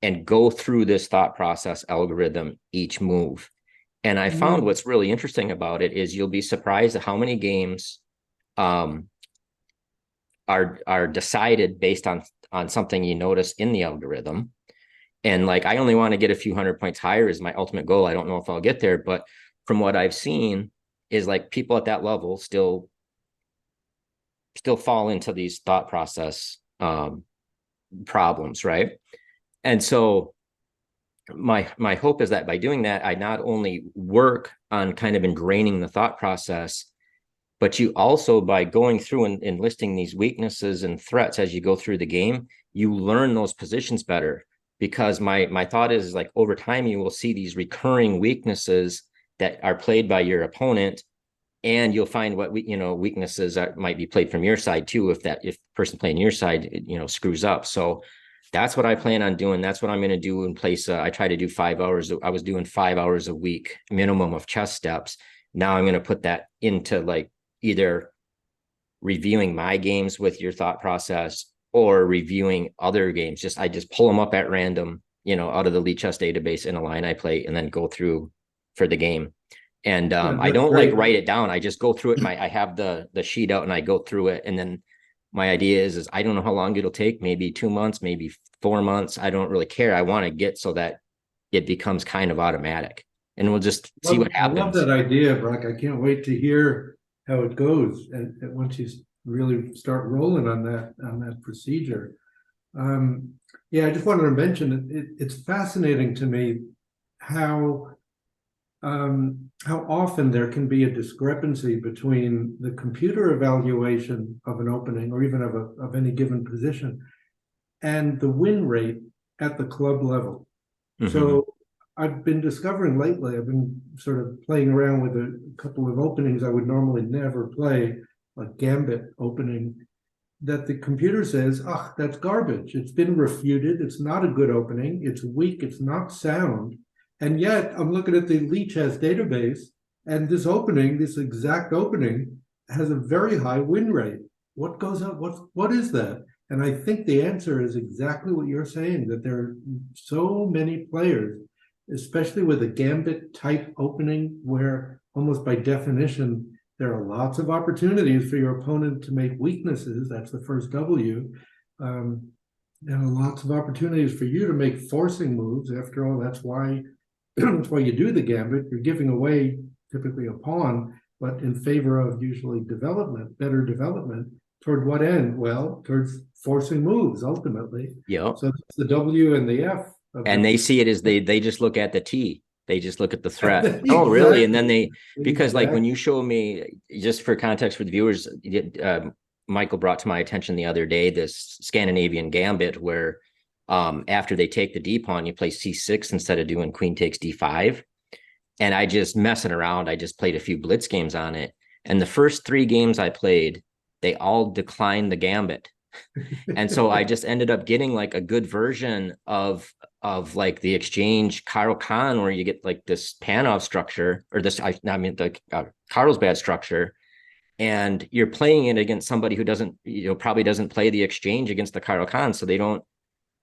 [SPEAKER 1] and go through this thought process algorithm each move. And I found what's really interesting about it is you'll be surprised at how many games are decided based on something you notice in the algorithm. And like, I only want to get a few 100 points higher is my ultimate goal. I don't know if I'll get there, but from what I've seen is like people at that level still fall into these thought process problems, right? And so my hope is that by doing that, I not only work on kind of ingraining the thought process, But you also, by going through and listing these weaknesses and threats as you go through the game, you learn those positions better. Because my thought is like over time, you will see these recurring weaknesses that are played by your opponent, and you'll find what weaknesses that might be played from your side too, if the person playing your side screws up. So that's what I plan on doing. That's what I'm going to do in place. I try to do 5 hours. I was doing 5 hours a week minimum of chess steps. Now I'm going to put that into like either reviewing my games with your thought process or reviewing other games. I just pull them up at random, out of the Lee Chess database in a line I play, and then go through for the game. And I don't like write it down. I just go through it. I have the sheet out and I go through it. And then my idea is I don't know how long it'll take, maybe 2 months, maybe 4 months. I don't really care. I want to get so that it becomes kind of automatic, and we'll just see what happens.
[SPEAKER 2] I love that idea, Brock. I can't wait to hear how it goes. And once you really start rolling on that procedure. Yeah, I just wanted to mention it's fascinating to me how often there can be a discrepancy between the computer evaluation of an opening or even of any given position and the win rate at the club level. Mm-hmm. So I've been discovering lately, I've been sort of playing around with a couple of openings I would normally never play, like Gambit opening, that the computer says, oh, that's garbage. It's been refuted. It's not a good opening. It's weak. It's not sound. And yet I'm looking at the Lee Chess database, and this exact opening has a very high win rate. What goes up? What is that? And I think the answer is exactly what you're saying, that there are so many players, especially with a Gambit type opening, where almost by definition, there are lots of opportunities for your opponent to make weaknesses. That's the first W. And lots of opportunities for you to make forcing moves. After all, that's why you do the Gambit. You're giving away typically a pawn, but in favor of usually better development. Toward what end? Well, towards forcing moves, ultimately.
[SPEAKER 1] Yeah.
[SPEAKER 2] So that's the W and the F.
[SPEAKER 1] And they see it as they just look at the T. They just look at the threat. Exactly. Oh, really? And then because like when you show me, just for context for the viewers, Michael brought to my attention the other day this Scandinavian Gambit where after they take the D pawn, you play C6 instead of doing queen takes D5. And I just messing around. I just played a few blitz games on it. And the first 3 games I played, they all declined the Gambit. And so I just ended up getting like a good version of like the exchange Karl Khan, where you get like this Panov structure, or the Carlsbad structure, and you're playing it against somebody who doesn't, probably doesn't play the exchange against the Karl Khan. So they don't,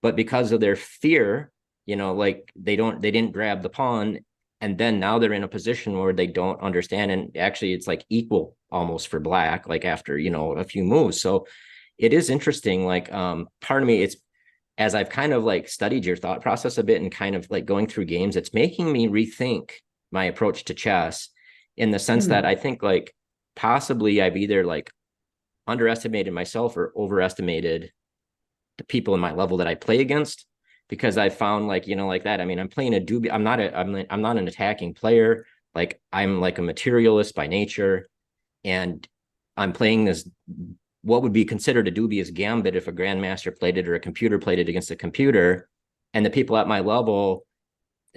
[SPEAKER 1] but because of their fear, like they didn't grab the pawn. And then now they're in a position where they don't understand. And actually it's like equal almost for black, like after, a few moves. So it is interesting. Like, part of me, it's, as I've kind of like studied your thought process a bit and kind of like going through games, it's making me rethink my approach to chess, in the sense that I think like possibly I've either like underestimated myself or overestimated the people in my level that I play against, because I found like, like that. I mean, I'm playing I'm not an attacking player. Like I'm like a materialist by nature, and I'm playing this, what would be considered a dubious Gambit if a grandmaster played it or a computer played it against a computer. And the people at my level,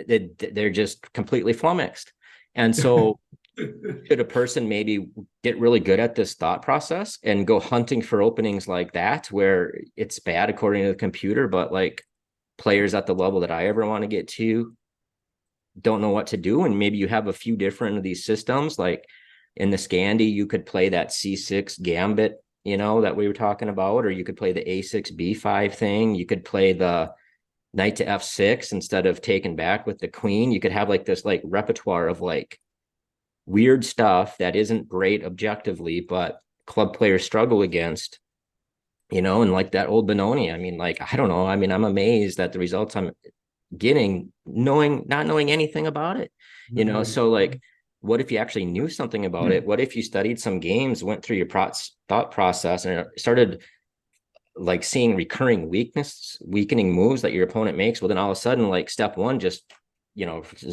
[SPEAKER 1] they're just completely flummoxed. And so should a person maybe get really good at this thought process and go hunting for openings like that, where it's bad according to the computer, but like players at the level that I ever want to get to don't know what to do? And maybe you have a few different of these systems, like in the Scandi, you could play that C6 Gambit, that we were talking about, or you could play the A6 B5 thing. You could play the knight to F6 instead of taking back with the queen. You could have like this like repertoire of like weird stuff that isn't great objectively, but club players struggle against, and like that old Benoni. I mean, like, I don't know. I mean, I'm amazed at the results I'm getting, not knowing anything about it, So like, what if you actually knew something about it? What if you studied some games, went through your thought process, and started like seeing recurring weakening moves that your opponent makes? Well, then all of a sudden, like step one, just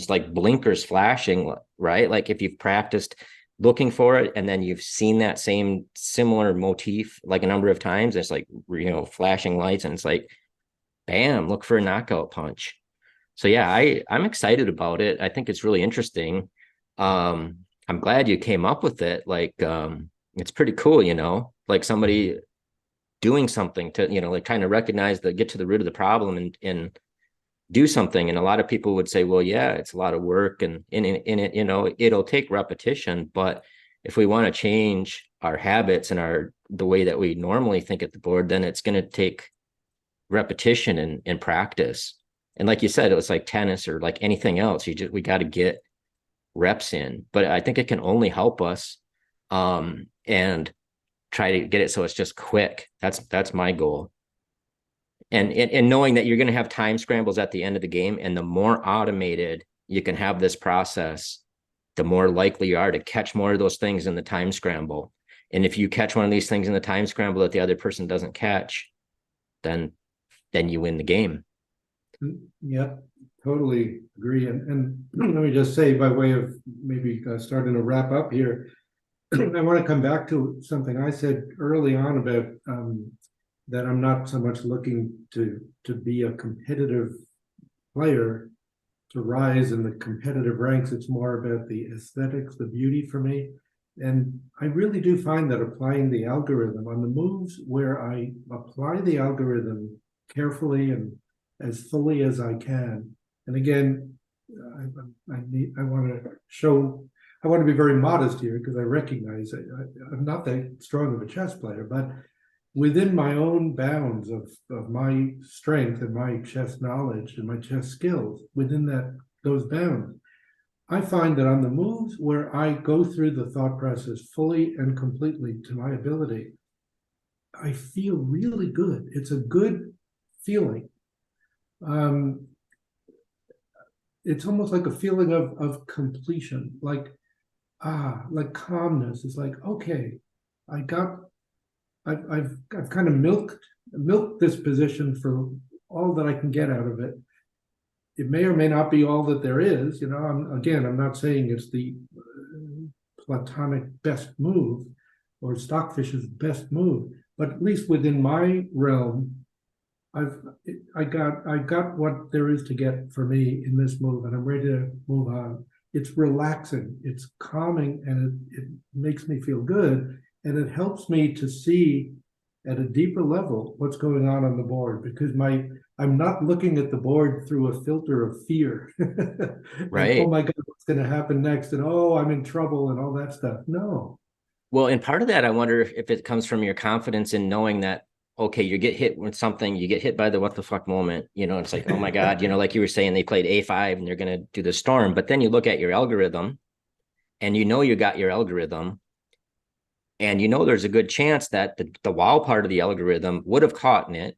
[SPEAKER 1] like blinkers flashing, right? Like if you've practiced looking for it, and then you've seen that same similar motif like a number of times. It's like, flashing lights, and it's like, bam, look for a knockout punch. So yeah, I'm excited about it. I think it's really interesting. I'm glad you came up with it. Like, it's pretty cool, like somebody doing something to, like trying to recognize get to the root of the problem and do something. And a lot of people would say, well, yeah, it's a lot of work, and in it, it'll take repetition. But if we want to change our habits and the way that we normally think at the board, then it's going to take repetition and practice. And like you said, it was like tennis or like anything else. We got to get reps in. But I think it can only help us, and try to get it so it's just quick. That's my goal. And knowing that you're going to have time scrambles at the end of the game, and the more automated you can have this process, the more likely you are to catch more of those things in the time scramble. And if you catch one of these things in the time scramble that the other person doesn't catch, then you win the game.
[SPEAKER 2] Yeah, totally agree. And let me just say, by way of maybe starting to wrap up here, I want to come back to something I said early on about that I'm not so much looking to be a competitive player, to rise in the competitive ranks. It's more about the aesthetics, the beauty for me. And I really do find that applying the algorithm on the moves where I apply the algorithm carefully and as fully as I can. And again, I want to be very modest here, because I recognize I'm not that strong of a chess player, but within my own bounds of my strength and my chess knowledge and my chess skills, within those bounds, I find that on the moves where I go through the thought process fully and completely to my ability, I feel really good. It's a good feeling. It's almost like a feeling of completion, like calmness. It's like, okay, I've kind of milked this position for all that I can get out of it. It may or may not be all that there is. I'm not saying it's the platonic best move or Stockfish's best move, but at least within my realm, I got what there is to get for me in this move, and I'm ready to move on. It's relaxing, it's calming, and it makes me feel good, and it helps me to see at a deeper level what's going on the board, because I'm not looking at the board through a filter of fear.
[SPEAKER 1] Right.
[SPEAKER 2] And, oh my God, what's going to happen next? And oh, I'm in trouble and all that stuff. No.
[SPEAKER 1] Well, and part of that, I wonder if it comes from your confidence in knowing that, okay, you get hit with something, you get hit by the what the fuck moment, it's like, oh my God, like you were saying, they played A5 and they're going to do the storm. But then you look at your algorithm, and you got your algorithm, and there's a good chance that the WOW part of the algorithm would have caught in it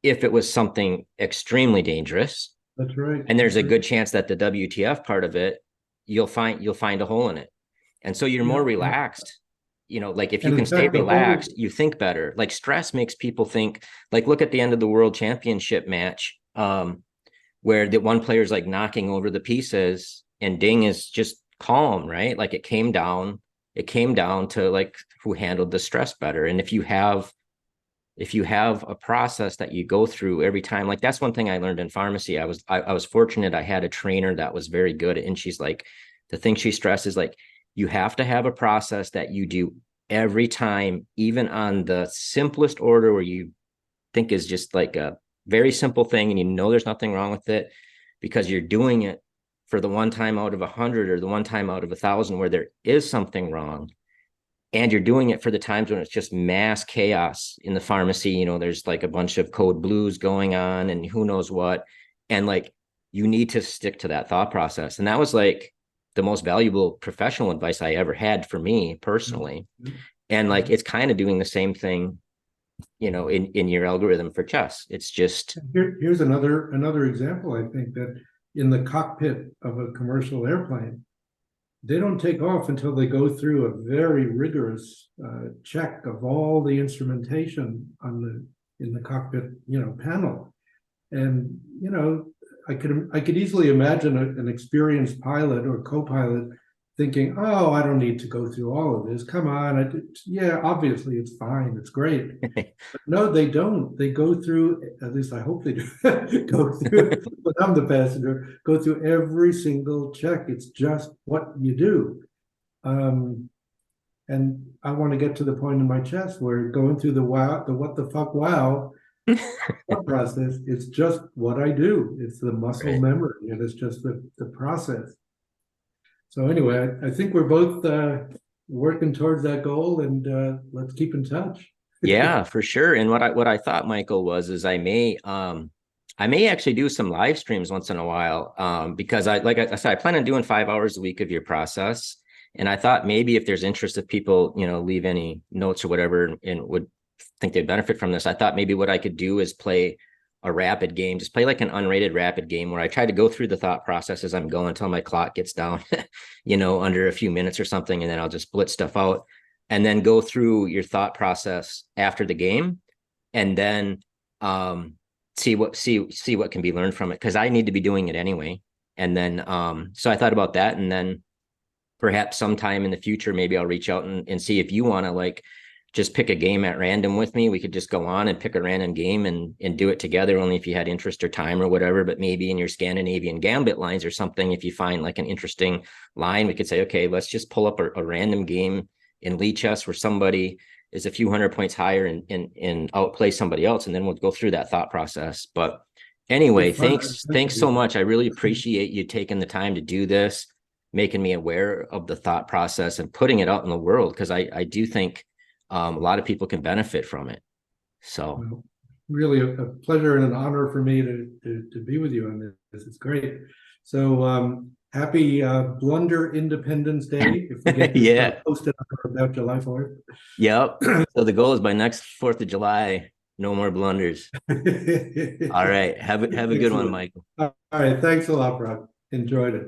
[SPEAKER 1] if it was something extremely dangerous.
[SPEAKER 2] That's right.
[SPEAKER 1] And there's a good chance that the WTF part of it, you'll find a hole in it. And so you're more relaxed. Like if you can stay relaxed, you think better. Like stress makes people think, like, look at the end of the world championship match, where the one player's like knocking over the pieces and Ding is just calm, right? Like it came down to like who handled the stress better. And if you have a process that you go through every time, like that's one thing I learned in pharmacy. I was fortunate. I had a trainer that was very good, and she's like, the thing she stresses, like, you have to have a process that you do every time, even on the simplest order where you think is just like a very simple thing, and there's nothing wrong with it, because you're doing it for the one time out of 100 or the one time out of 1,000 where there is something wrong. And you're doing it for the times when it's just mass chaos in the pharmacy. There's like a bunch of code blues going on and who knows what. And like, you need to stick to that thought process. And that was like the most valuable professional advice I ever had for me personally. Mm-hmm. And like, it's kind of doing the same thing, in your algorithm for chess. It's just.
[SPEAKER 2] Here's another example. I think that in the cockpit of a commercial airplane, they don't take off until they go through a very rigorous check of all the instrumentation in the cockpit, panel. And, I could easily imagine an experienced pilot or co-pilot thinking, oh, I don't need to go through all of this. Come on. Yeah, obviously it's fine. It's great. But no, they don't. They go through, at least I hope they do, go through, when I'm the passenger, go through every single check. It's just what you do. And I want to get to the point in my chest where going through the wow, the what the fuck wow process, it's just what I do. It's the muscle
[SPEAKER 1] Right.
[SPEAKER 2] memory, and it's just the process. So anyway, I think we're both working towards that goal, and let's keep in touch.
[SPEAKER 1] Yeah, for sure. And what I thought, Michael, is I may actually do some live streams once in a while. Because like I said, I plan on doing 5 hours a week of your process. And I thought maybe if there's interest, if people, leave any notes or whatever and would think they'd benefit from this, I thought maybe what I could do is play a rapid game, just play like an unrated rapid game where I try to go through the thought process as I'm going until my clock gets down, under a few minutes or something. And then I'll just split stuff out and then go through your thought process after the game, and then see what can be learned from it, because I need to be doing it anyway. And then so I thought about that, and then perhaps sometime in the future maybe I'll reach out and see if you want to like just pick a game at random with me. We could just go on and pick a random game and do it together, only if you had interest or time or whatever. But maybe in your Scandinavian gambit lines or something, if you find like an interesting line, we could say, okay, let's just pull up a random game in Lichess where somebody is a few hundred points higher and outplay somebody else, and then we'll go through that thought process. But anyway, thanks so much. I really appreciate you taking the time to do this, making me aware of the thought process and putting it out in the world, because I do think a lot of people can benefit from it. So
[SPEAKER 2] Well, really a pleasure and an honor for me to be with you on this. It's great. So happy Blunder Independence Day. If we get this
[SPEAKER 1] yeah,
[SPEAKER 2] posted about July 4th.
[SPEAKER 1] yep. So the goal is by next 4th of July, no more blunders. All right, have a good one, Michael.
[SPEAKER 2] All right, thanks a lot, Brock. Enjoyed it.